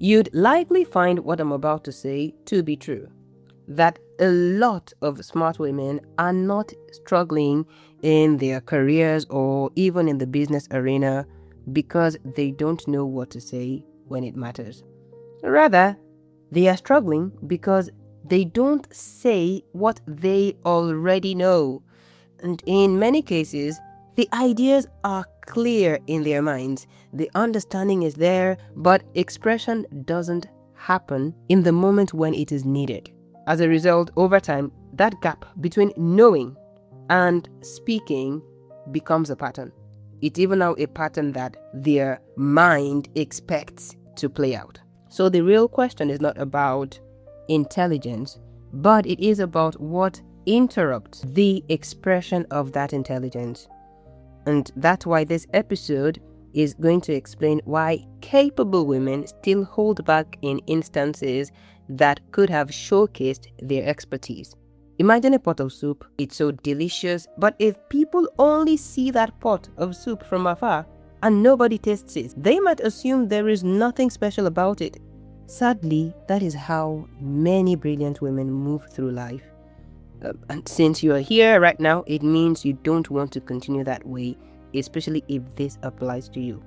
you'd likely find what I'm about to say to be true. That a lot of smart women are not struggling in their careers or even in the business arena because they don't know what to say when it matters. Rather, they are struggling because they don't say what they already know. And in many cases, the ideas are clear in their minds, the understanding is there, but expression doesn't happen in the moment when it is needed. As a result, over time, that gap between knowing and speaking becomes a pattern. It's even now a pattern that their mind expects to play out. So the real question is not about intelligence, but it is about what interrupts the expression of that intelligence. And that's why this episode is going to explain why capable women still hold back in instances that could have showcased their expertise. Imagine a pot of soup. It's so delicious, but if people only see that pot of soup from afar and nobody tastes it, they might assume there is nothing special about it. Sadly, that is how many brilliant women move through life. And since you are here right now, it means you don't want to continue that way, especially if this applies to you.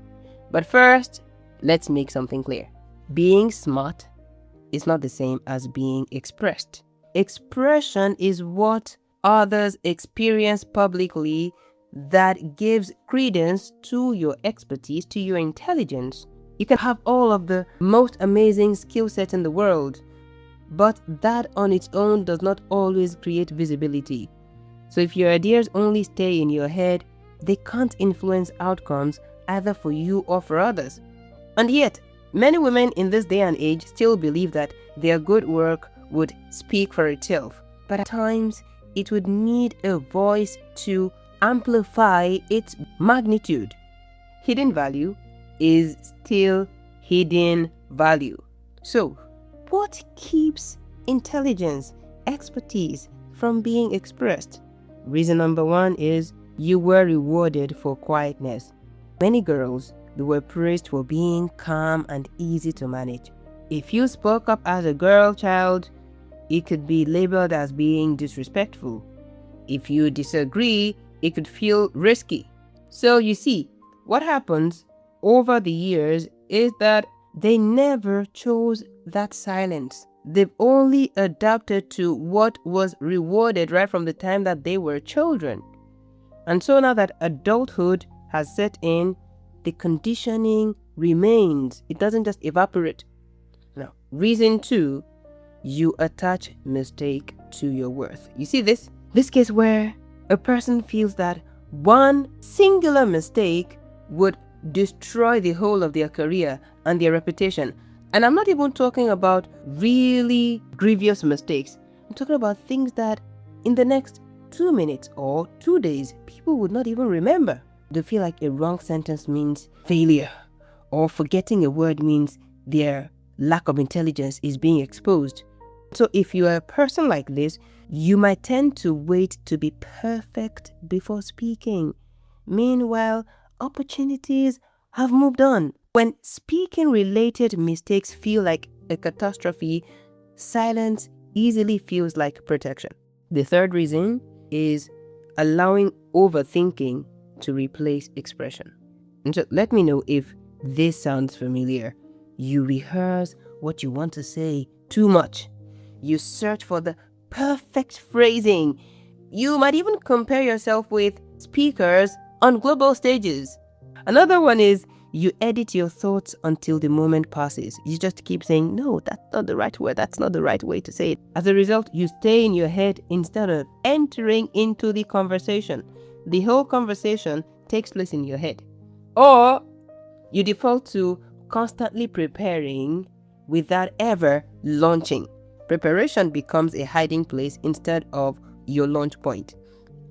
But first, let's make something clear. Being smart is not the same as being expressed. Expression is what others experience publicly that gives credence to your expertise, to your intelligence. You can have all of the most amazing skill set in the world, but that on its own does not always create visibility. So if your ideas only stay in your head, they can't influence outcomes either for you or for others. And yet, many women in this day and age still believe that their good work would speak for itself, but at times it would need a voice to amplify its magnitude. Hidden value is still hidden value. So, what keeps intelligence, expertise from being expressed? Reason number one is you were rewarded for quietness. Many girls, they were praised for being calm and easy to manage. If you spoke up as a girl child, it could be labeled as being disrespectful. If you disagree, it could feel risky. So you see, what happens over the years is that they never chose that silence. They've only adapted to what was rewarded right from the time that they were children. And so now that adulthood has set in, the conditioning remains. It doesn't just evaporate. Now, reason two, you attach mistake to your worth. You see this? This case where a person feels that one singular mistake would destroy the whole of their career and their reputation. And I'm not even talking about really grievous mistakes. I'm talking about things that in the next 2 minutes or 2 days, people would not even remember. They feel like a wrong sentence means failure, or forgetting a word means their lack of intelligence is being exposed. So if you are a person like this, you might tend to wait to be perfect before speaking. Meanwhile, opportunities have moved on. When speaking related mistakes feel like a catastrophe, silence easily feels like protection. The third reason is allowing overthinking to replace expression. And so let me know if this sounds familiar. You rehearse what you want to say too much. You search for the perfect phrasing. You might even compare yourself with speakers on global stages. Another one is you edit your thoughts until the moment passes. You just keep saying, no, that's not the right word. That's not the right way to say it. As a result, you stay in your head instead of entering into the conversation. The whole conversation takes place in your head. Or you default to constantly preparing without ever launching. Preparation becomes a hiding place instead of your launch point.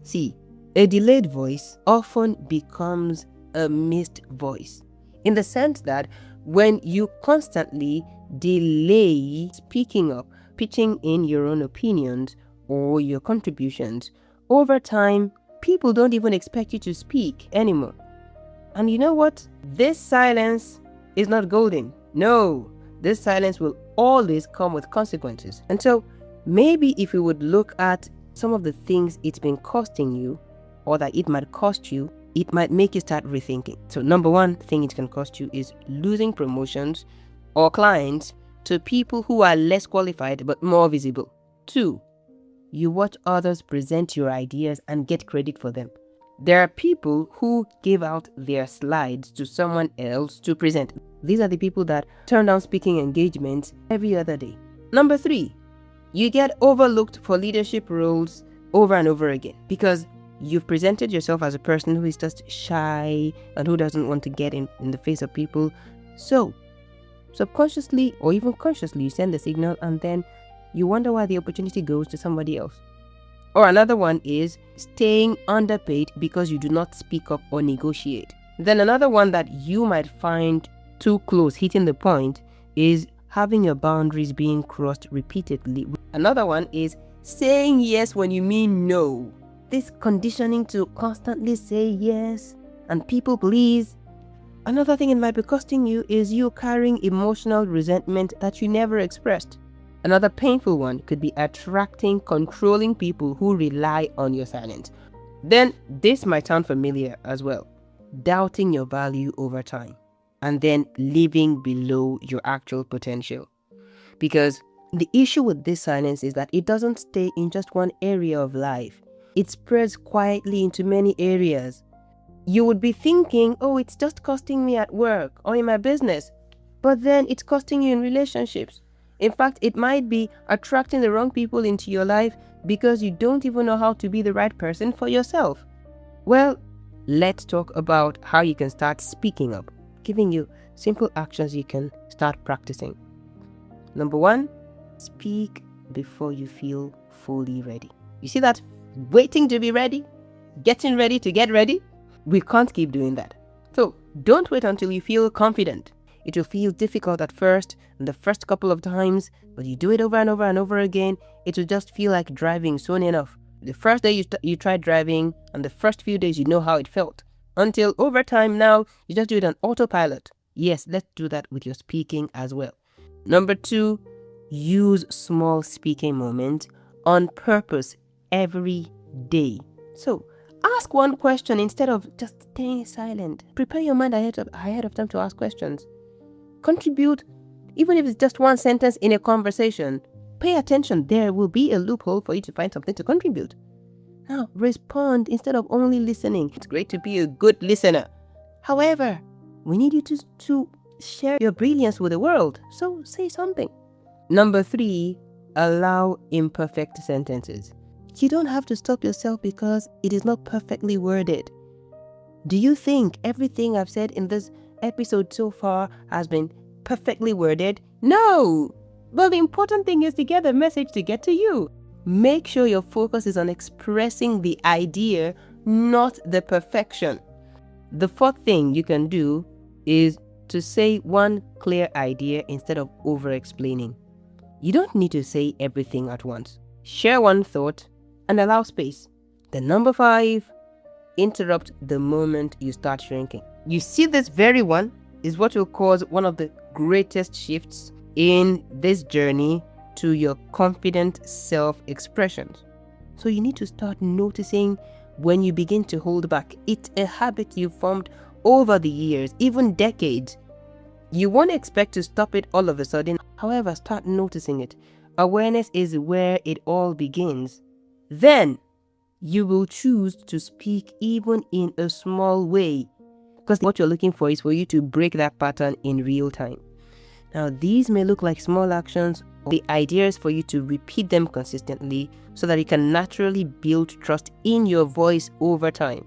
See, a delayed voice often becomes a missed voice, in the sense that when you constantly delay speaking up, pitching in your own opinions or your contributions, over time, people don't even expect you to speak anymore. And you know what? This silence is not golden. No, this silence will always come with consequences. And so maybe if we would look at some of the things it's been costing you, or that it might cost you, it might make you start rethinking. So number one thing it can cost you is losing promotions or clients to people who are less qualified but more visible. 2, you watch others present your ideas and get credit for them. There are people who give out their slides to someone else to present. These are the people that turn down speaking engagements every other day. Number 3, you get overlooked for leadership roles over and over again because you've presented yourself as a person who is just shy and who doesn't want to get in the face of people. So, subconsciously or even consciously, you send the signal and then you wonder why the opportunity goes to somebody else. Or another one is staying underpaid because you do not speak up or negotiate. Then another one that you might find too close, hitting the point, is having your boundaries being crossed repeatedly. Another one is saying yes when you mean no. This conditioning to constantly say yes and people please. Another thing it might be costing you is you carrying emotional resentment that you never expressed. Another painful one could be attracting controlling people who rely on your silence. Then this might sound familiar as well. Doubting your value over time and then living below your actual potential. Because the issue with this silence is that it doesn't stay in just one area of life. It spreads quietly into many areas. You would be thinking, oh, it's just costing me at work or in my business. But then it's costing you in relationships. In fact, it might be attracting the wrong people into your life because you don't even know how to be the right person for yourself. Well, let's talk about how you can start speaking up, giving you simple actions you can start practicing. Number 1, speak before you feel fully ready. You see that? Waiting to be ready, getting ready to get ready. We can't keep doing that. So don't wait until you feel confident. It will feel difficult at first, and the first couple of times, but you do it over and over and over again, it will just feel like driving soon enough. The first day you tried driving, and the first few days you know how it felt. Until over time now, you just do it on autopilot. Yes, let's do that with your speaking as well. Number 2, use small speaking moments on purpose every day. So, ask one question instead of just staying silent. Prepare your mind ahead of time to ask questions. Contribute, even if it's just one sentence in a conversation. Pay attention. There will be a loophole for you to find something to contribute. Now, respond instead of only listening. It's great to be a good listener. However, we need you to share your brilliance with the world. So say something. Number 3, allow imperfect sentences. You don't have to stop yourself because it is not perfectly worded. Do you think everything I've said in this episode so far has been perfectly worded? No! But the important thing is to get the message to get to you. Make sure your focus is on expressing the idea, not the perfection. The 4th thing you can do is to say one clear idea instead of over-explaining. You don't need to say everything at once. Share one thought and allow space. Then number 5, interrupt the moment you start shrinking. You see, this very one is what will cause one of the greatest shifts in this journey to your confident self-expression. So you need to start noticing when you begin to hold back. It's a habit you formed over the years, even decades. You won't expect to stop it all of a sudden. However, start noticing it. Awareness is where it all begins. Then you will choose to speak even in a small way, because what you're looking for is for you to break that pattern in real time. Now, these may look like small actions. The idea is for you to repeat them consistently so that you can naturally build trust in your voice over time.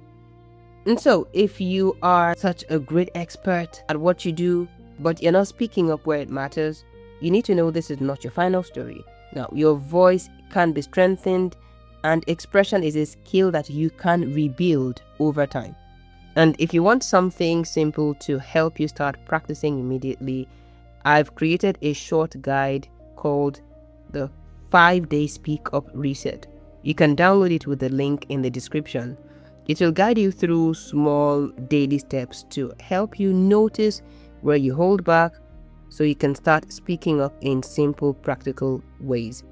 And so, if you are such a great expert at what you do, but you're not speaking up where it matters, you need to know this is not your final story. Now, your voice can be strengthened, and expression is a skill that you can rebuild over time. And if you want something simple to help you start practicing immediately, I've created a short guide called the 5-Day Speak Up Reset. You can download it with the link in the description. It will guide you through small daily steps to help you notice where you hold back so you can start speaking up in simple, practical ways.